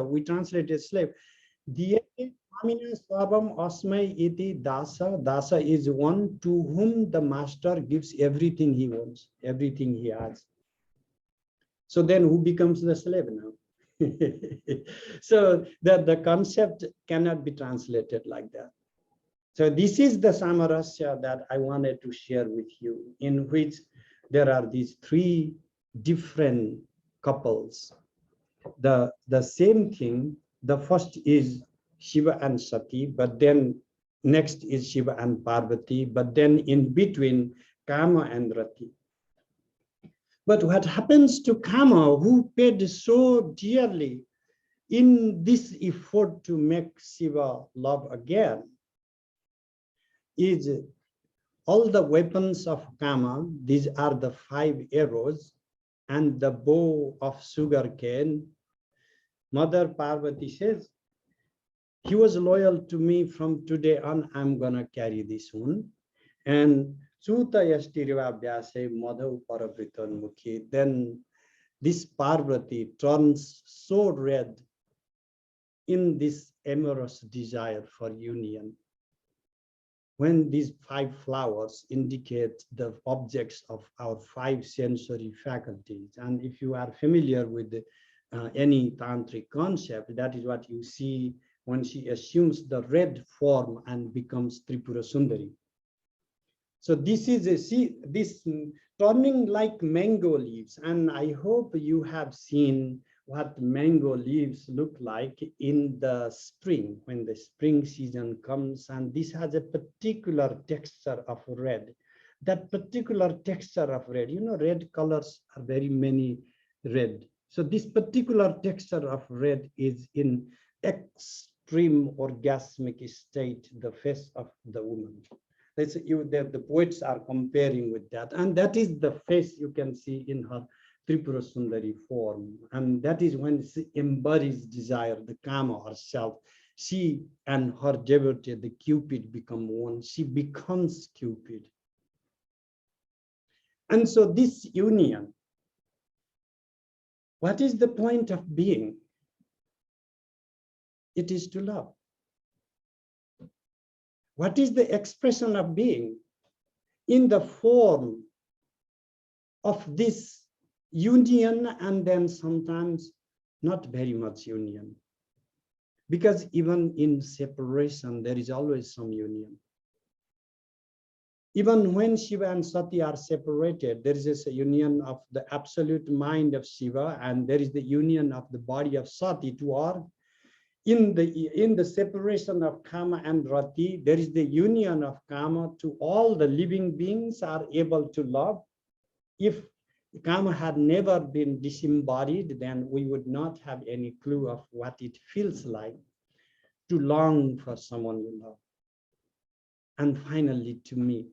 we translated slave. Diyate Amina Swabam Asmai Iti Dasa. Dasa is one to whom the master gives everything he wants, everything he has. So then who becomes the slave now? So the concept cannot be translated like that. So this is the samarasya that I wanted to share with you, in which there are these three different couples. The same thing, the first is Shiva and Shakti, but then next is Shiva and Parvati, but then in between Kama and Rati. But what happens to Kama, who paid so dearly in this effort to make Shiva love again, is all the weapons of Kama. These are the 5 arrows and the bow of sugarcane. Mother Parvati says, he was loyal to me from today on, I'm gonna carry this one. And then this Parvati turns so red in this amorous desire for union. When these 5 flowers indicate the objects of our 5 sensory faculties, and if you are familiar with any tantric concept, that is what you see when she assumes the red form and becomes Tripura Sundari. So this is this turning like mango leaves, and I hope you have seen what mango leaves look like in the spring, when the spring season comes, and this has a particular texture of red. That particular texture of red, you know, red colors are very many red. So this particular texture of red is in extreme orgasmic state, the face of the woman. The poets are comparing with that, and that is the face you can see in her Tripura Sundari form, and that is when she embodies desire, the Kama herself. She and her devotee, the Cupid, become one. She becomes Cupid. And so this union, what is the point of being? It is to love. What is the expression of being? In the form of this union, and then sometimes not very much union. Because even in separation, there is always some union. Even when Shiva and Shakti are separated, there is a union of the absolute mind of Shiva, and there is the union of the body of Shakti to our. In the separation of Kama and Rati, there is the union of Kama to all the living beings are able to love. If Kama had never been disembodied, then we would not have any clue of what it feels like to long for someone you love. And finally to meet.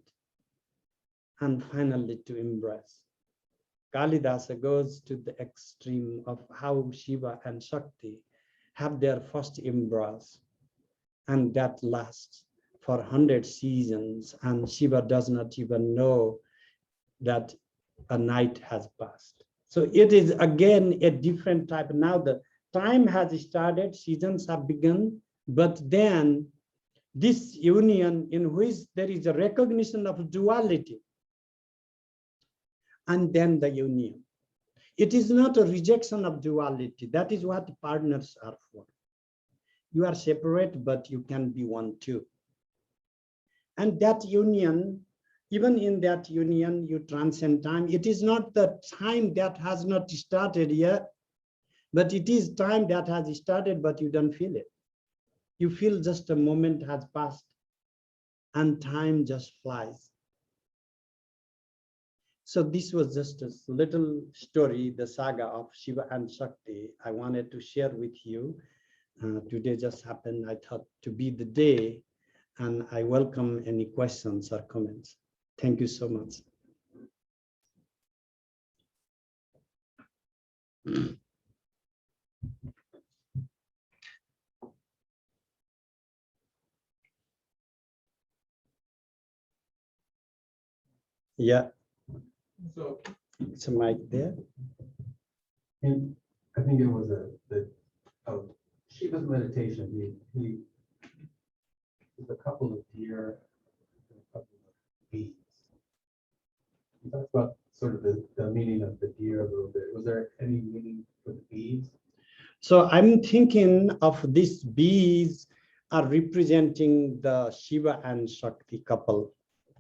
And finally to embrace. Kalidasa goes to the extreme of how Shiva and Shakti have their first embrace, and that lasts for 100 seasons, and Shiva does not even know that a night has passed. So it is again a different type. Now the time has started, seasons have begun, but then this union in which there is a recognition of duality, and then the union. It is not a rejection of duality. That is what partners are for. You are separate, but you can be one too. And that union, even in that union, you transcend time. It is not the time that has not started yet, but it is time that has started, but you don't feel it. You feel just a moment has passed and time just flies. So this was just a little story, the saga of Shiva and Shakti. I wanted to share with you. Today just happened, I thought, to be the day, and I welcome any questions or comments. Thank you so much. Yeah. So it's a mic there. I think it was Shiva's meditation, he there's a couple of deer and a couple of bees. He talks about sort of the meaning of the deer a little bit. Was there any meaning for the bees? So I'm thinking of these bees are representing the Shiva and Shakti couple,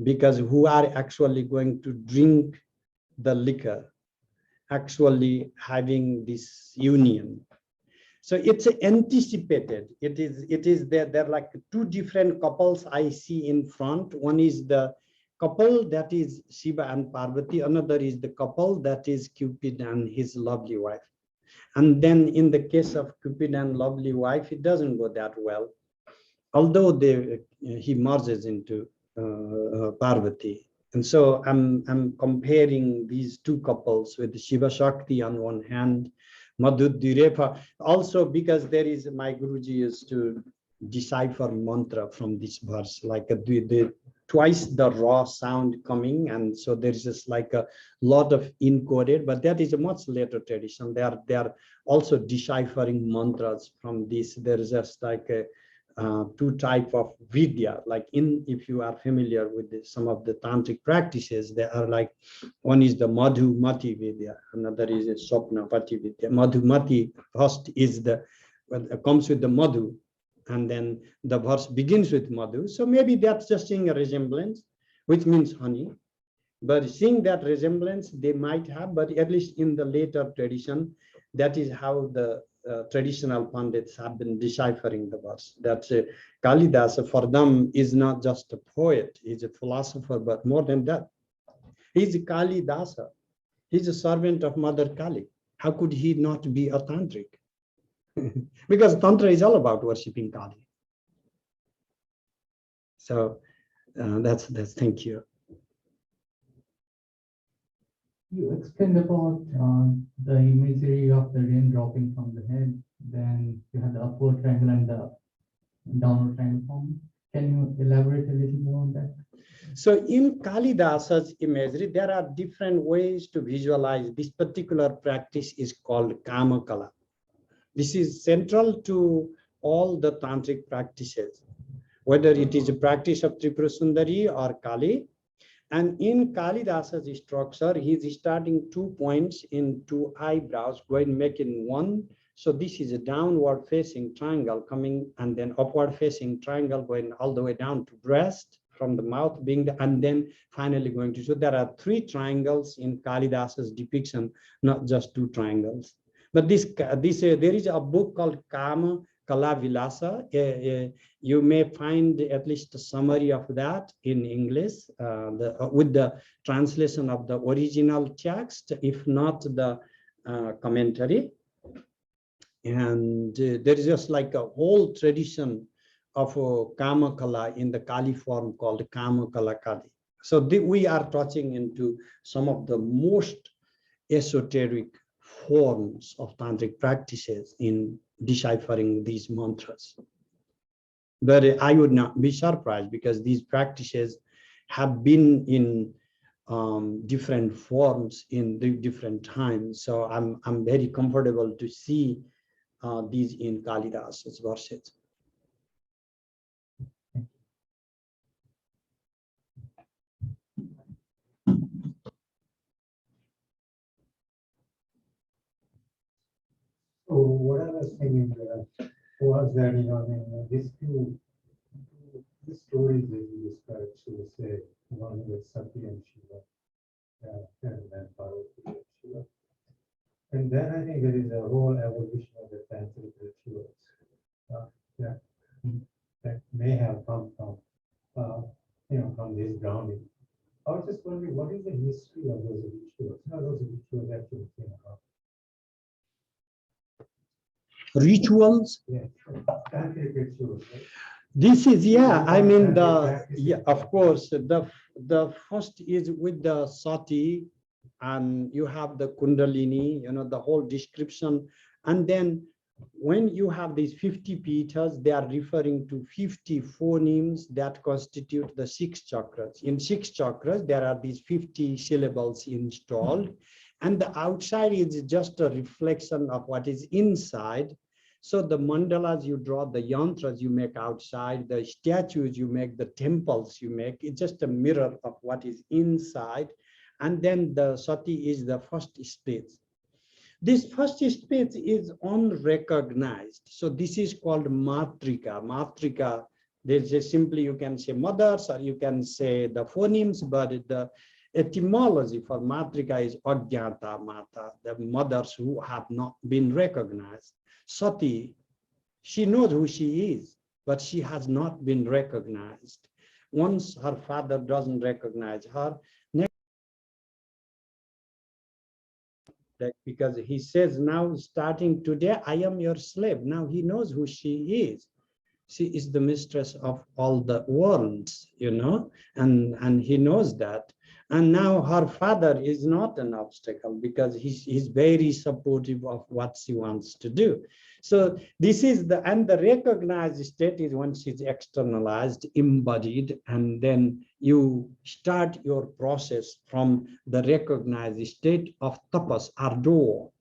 because who are actually going to drink the liquor, actually having this union. So it's anticipated. It is there. There are like two different couples I see in front. One is the couple that is Shiva and Parvati. Another is the couple that is Cupid and his lovely wife. And then in the case of Cupid and lovely wife, it doesn't go that well. Although he merges into Parvati. And so I'm comparing these two couples with Shiva Shakti on one hand, Madhudirepa, also because there is, my Guruji used to decipher mantra from this verse, like twice the raw sound coming, and so there's just like a lot of encoded, but that is a much later tradition. They are also deciphering mantras from this. There is just like a two type of vidya, like if you are familiar with some of the tantric practices, there are like, one is the madhumati vidya, another is a swapnapati vidya. Madhumati first is comes with the madhu, and then the verse begins with madhu. So maybe that's just seeing a resemblance, which means honey. But seeing that resemblance, they might have, but at least in the later tradition, that is how the traditional pundits have been deciphering the verse. That Kalidasa for them is not just a poet, he's a philosopher, but more than that, he's Kalidasa. He's a servant of Mother Kali. How could he not be a tantric? Because Tantra is all about worshipping Kali. So that's thank you. You explained about the imagery of the rain dropping from the head. Then you have the upward triangle and the downward triangle form. Can you elaborate a little more on that? So in Kalidasa's imagery, there are different ways to visualize. This particular practice is called Kamakala. This is central to all the tantric practices, whether it is a practice of Tripura Sundari or Kali. And in Kalidasa's structure, he's starting 2 points in 2 eyebrows, going making one. So this is a downward facing triangle coming, and then upward facing triangle going all the way down to breast, from the mouth being and then finally going to. So there are 3 triangles in Kalidasa's depiction, not just 2 triangles. But there is a book called Kamakala Vilasa. You may find at least a summary of that in English with the translation of the original text, if not the commentary. And there is just like a whole tradition of Kamakala in the Kali form called Kamakala Kali. So we are touching into some of the most esoteric forms of tantric practices in deciphering these mantras. But I would not be surprised, because these practices have been in different forms in the different times. So I'm very comfortable to see these in Kalidasa's verses. So what I was thinking was that, these two stories that you described, so to say, one with Sati and Shiva, and then Parvati and Shiva. And then I think there is a whole evolution of the tantric rituals that may have come from, from this grounding. I was just wondering, what is the history of those rituals? How those rituals actually came about? Rituals? Yeah, tantric rituals, right? This is, yeah, I mean, of course, the first is with the Sati, and you have the Kundalini, the whole description. And then when you have these 50 pithas, they are referring to 50 phonemes that constitute the 6 chakras. In 6 chakras, there are these 50 syllables installed, and the outside is just a reflection of what is inside. So the mandalas you draw, the yantras you make outside, the statues you make, the temples you make, it's just a mirror of what is inside. And then the sati is the first stage. This first stage is unrecognized. So this is called matrika. Matrika, there's a simply you can say mothers or you can say the phonemes, but the etymology for matrika is agyata mata, the mothers who have not been recognized. Sati, she knows who she is, but she has not been recognized. Once her father doesn't recognize her, because he says now, starting today, I am your slave. Now he knows who she is. She is the mistress of all the worlds, you know, and he knows that. And now her father is not an obstacle because he's very supportive of what she wants to do. So this is and the recognized state is when she's externalized, embodied, and then you start your process from the recognized state of tapas, ardor,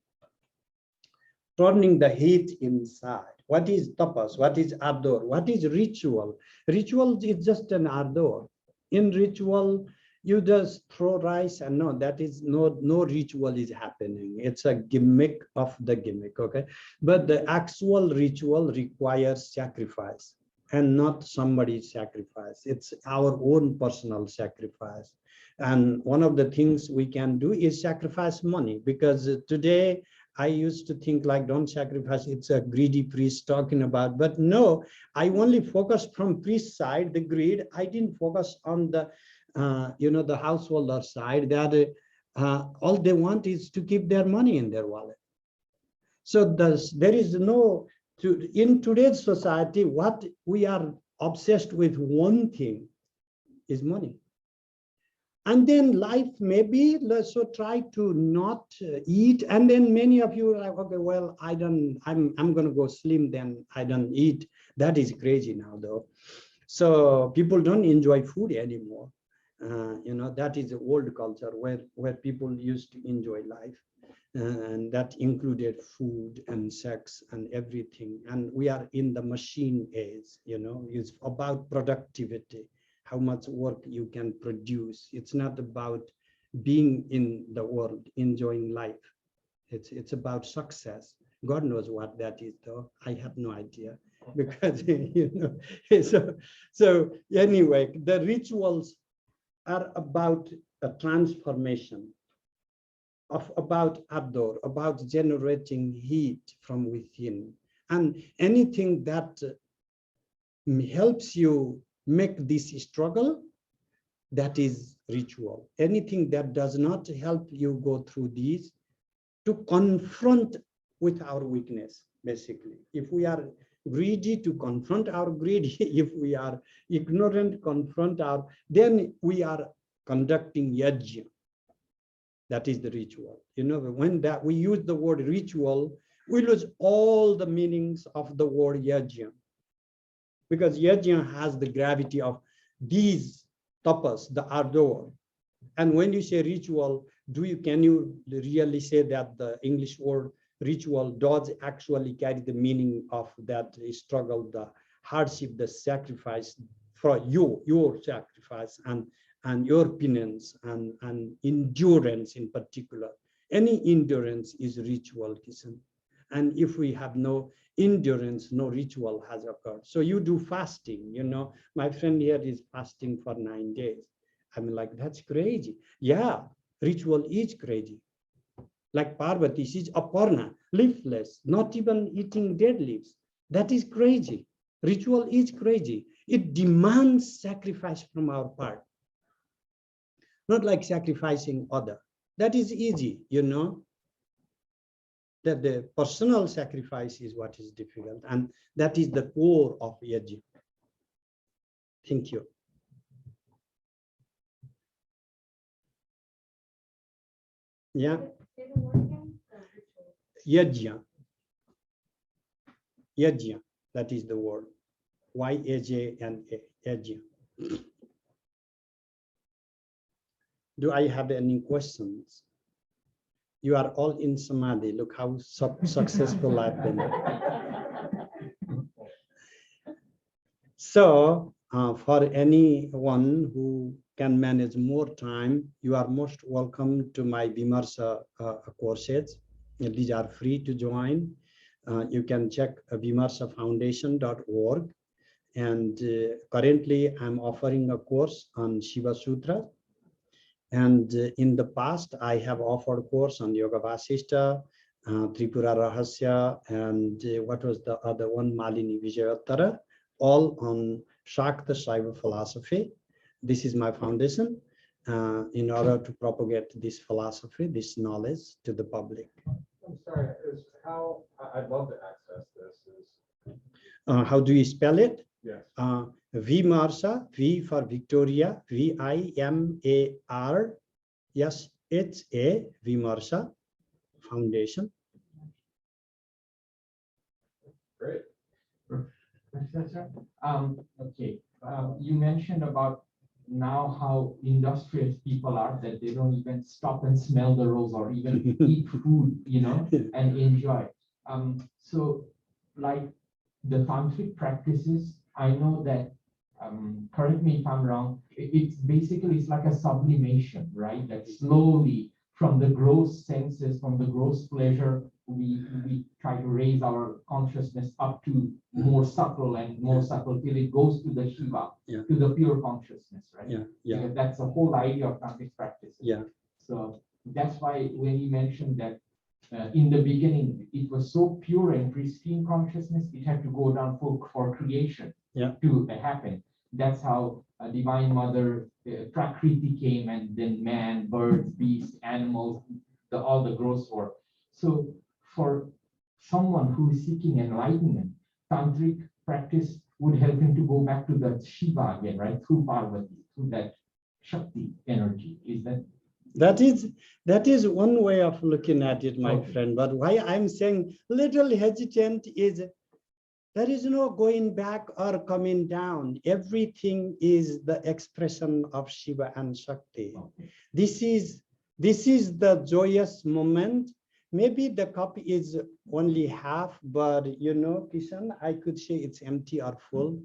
turning the heat inside. What is tapas? What is ardor? What is ritual? Ritual is just an ardor. In ritual, you just throw rice and no, that is no ritual is happening. It's a gimmick of the gimmick, okay? But the actual ritual requires sacrifice and not somebody's sacrifice. It's our own personal sacrifice. And one of the things we can do is sacrifice money, because today I used to think like, don't sacrifice, it's a greedy priest talking about, but no, I only focused from priest side, the greed. I didn't focus on the, the householder side, that all they want is to keep their money in their wallet. So there is no, in today's society, what we are obsessed with one thing is money. And then life, maybe let's so try to not eat. And then many of you are like, okay, well, I'm going to go slim, then I don't eat. That is crazy now, though. So people don't enjoy food anymore. That is the old culture where people used to enjoy life. And that included food and sex and everything. And we are in the machine age, it's about productivity. How much work you can produce. It's not about being in the world, enjoying life. It's about success. God knows what that is, though. I have no idea, because So anyway, the rituals are about a transformation about ardor, about generating heat from within, and anything that helps you make this struggle, that is ritual. Anything that does not help you go through these, to confront with our weakness, basically. If we are greedy, to confront our greed. If we are ignorant, confront then we are conducting yajna. That is the ritual. When we use the word ritual, we lose all the meanings of the word yajna. Because yajna has the gravity of these tapas, the ardor. And when you say ritual, can you really say that the English word ritual does actually carry the meaning of that struggle, the hardship, the sacrifice for your sacrifice and your penance and endurance in particular. Any endurance is ritual, Kisan. And if we have no endurance, no ritual has occurred. So you do fasting, my friend here is fasting for 9 days. I'm like, that's crazy. Yeah, ritual is crazy. Like Parvati, she's aparna, leafless, not even eating dead leaves. That is crazy. Ritual is crazy. It demands sacrifice from our part. Not like sacrificing other. That is easy, that the personal sacrifice is what is difficult, and that is the core of yajna. Thank you. Yeah. Yajna. Yajna, that is the word. Y-A-J-N-A, yajna. Do I have any questions? You are all in samadhi. Look how successful I've been. So for anyone who can manage more time, you are most welcome to my Vimarsha courses. These are free to join. You can check vimarshafoundation.org. And currently I'm offering a course on Shiva Sutra. And in the past, I have offered a course on Yoga Vasishta, Tripura Rahasya, and what was the other one, Malini Vijayottara, all on Shakta Shaiva philosophy. This is my foundation in order to propagate this philosophy, this knowledge to the public. I'm sorry, I'd love to access this. How do you spell it? Yes. Vimarsha, V for Victoria, VIMAR, yes, it's a Vimarsha Foundation. Great. Okay, you mentioned about now how industrious people are, that they don't even stop and smell the rose or even eat food, and enjoy. So like the tantric practices, I know that, correct me if I'm wrong, it's like a sublimation, right? That slowly from the gross senses, from the gross pleasure, we try to raise our consciousness up to more subtle and more subtle till it goes to the Shiva, to the pure consciousness, right? Because that's the whole idea of tantric practices. So that's why when you mentioned that in the beginning, it was so pure and pristine consciousness, it had to go down for creation to happen. That's how Divine Mother, Prakriti came, and then man, birds, beasts, animals, all the gross work. So for someone who is seeking enlightenment, tantric practice would help him to go back to the Shiva again, right? Through Parvati, through that Shakti energy. Is that? That is one way of looking at it, my friend. But why I'm saying little hesitant is there is no going back or coming down. Everything is the expression of Shiva and Shakti. This is the joyous moment. Maybe the cup is only half, but Kishan, I could say it's empty or full.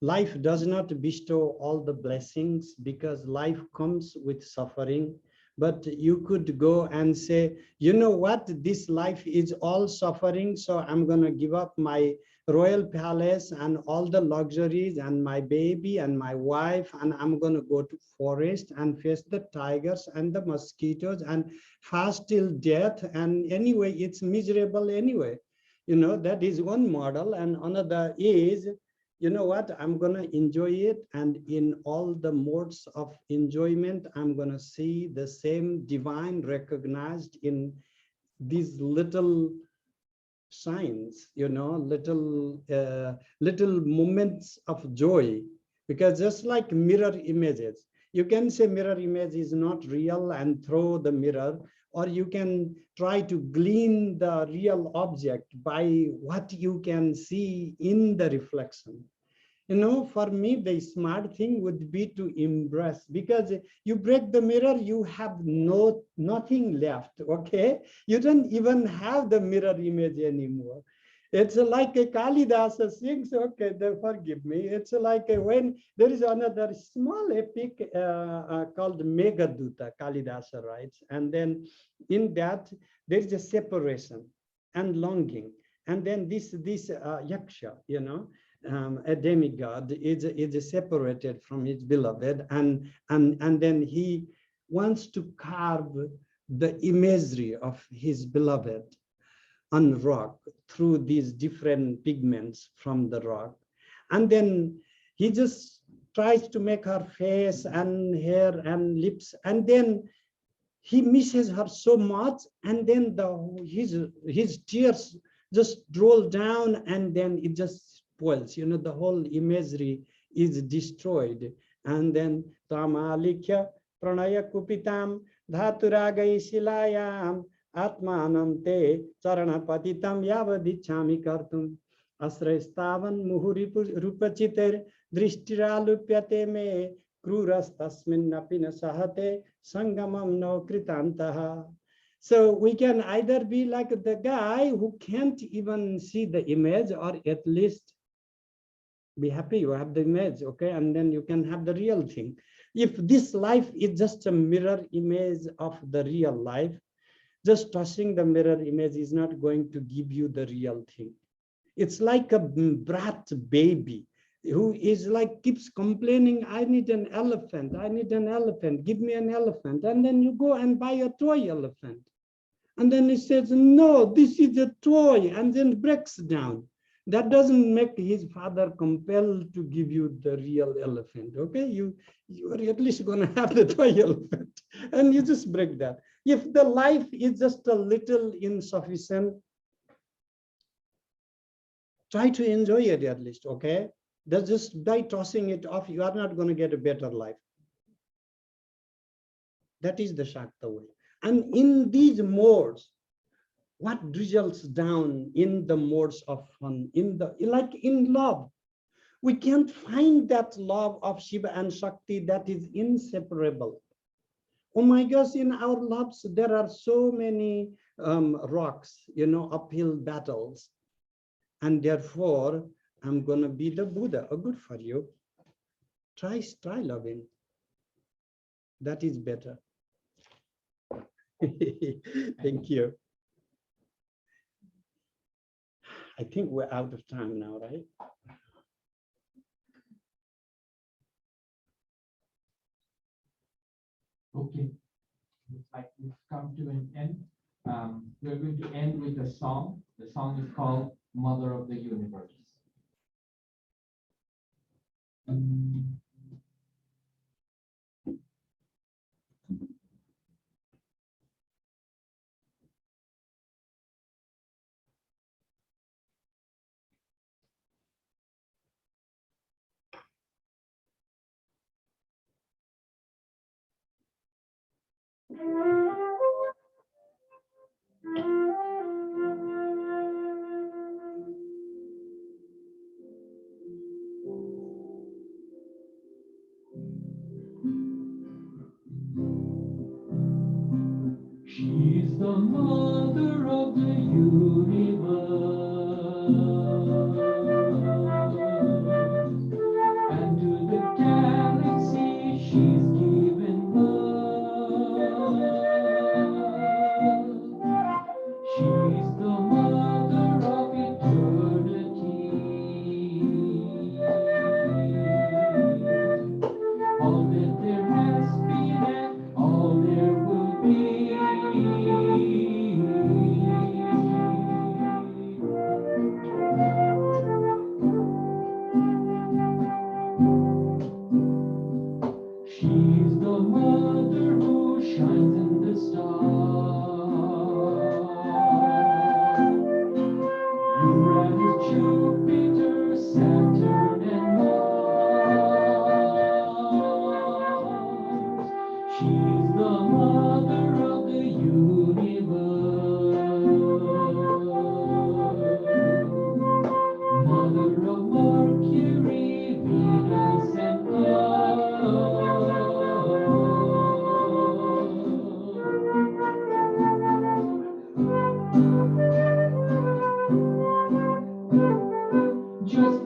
Life does not bestow all the blessings because life comes with suffering. But you could go and say, you know what, this life is all suffering, so I'm going to give up my royal palace and all the luxuries and my baby and my wife, and I'm going to go to forest and face the tigers and the mosquitoes and fast till death. And anyway, it's miserable anyway. That is one model. And another is, you know what, I'm going to enjoy it. And in all the modes of enjoyment, I'm going to see the same divine recognized in these little signs, little moments of joy. Because just like mirror images, you can say mirror image is not real and throw the mirror, or you can try to glean the real object by what you can see in the reflection. For me, the smart thing would be to embrace, because you break the mirror, you have nothing left, okay? You don't even have the mirror image anymore. It's like a Kalidasa sings, okay, forgive me. It's like when there is another small epic called Meghaduta, Kalidasa writes. And then in that, there is a separation and longing. And then this Yaksha, a demigod is separated from his beloved, and then he wants to carve the imagery of his beloved on rock through these different pigments from the rock. And then he just tries to make her face and hair and lips, and then he misses her so much, and then his tears just roll down, and then it just spoils. The whole imagery is destroyed. And then Tamalikya Pranaya Kupitam Dhaturagai Shilayam Atmanam Te Charana Patitam Yavadichami Kartum Asrastavan Muhuri Rupachiter Drishtiralupyate me Kruras Tasmin Napina Sahate Sangamam no Kritantaha. So we can either be like the guy who can't even see the image, or at least Be happy, you have the image, okay? And then you can have the real thing. If this life is just a mirror image of the real life, just touching the mirror image is not going to give you the real thing. It's like a brat baby who is like keeps complaining, I need an elephant, I need an elephant, give me an elephant. And then you go and buy a toy elephant. And then he says, no, this is a toy, and then breaks down. That doesn't make his father compelled to give you the real elephant, okay? You are at least gonna have the toy elephant, and you just break that. If the life is just a little insufficient, try to enjoy it at least, okay? That's just by tossing it off, you are not gonna get a better life. That is the Shakta way. And in these modes, what results down in the modes of fun, like in love, we can't find that love of Shiva and Shakti that is inseparable. Oh my gosh, in our loves, there are so many rocks, uphill battles. And therefore, I'm gonna be the Buddha. Oh, good for you. Try loving. That is better. Thank you. I think we're out of time now, right? Okay. Looks like we've come to an end. We're going to end with a song. The song is called Mother of the Universe. She's the mother of the universe, and to the galaxy she's given birth. She's the mother of eternity. All that there has been and all there will be. She's the mother who shines in the stars. Uranus, Jupiter, Saturn, and Mars. She's the mother of the universe. Mother of Mercury, Venus, and Earth. Just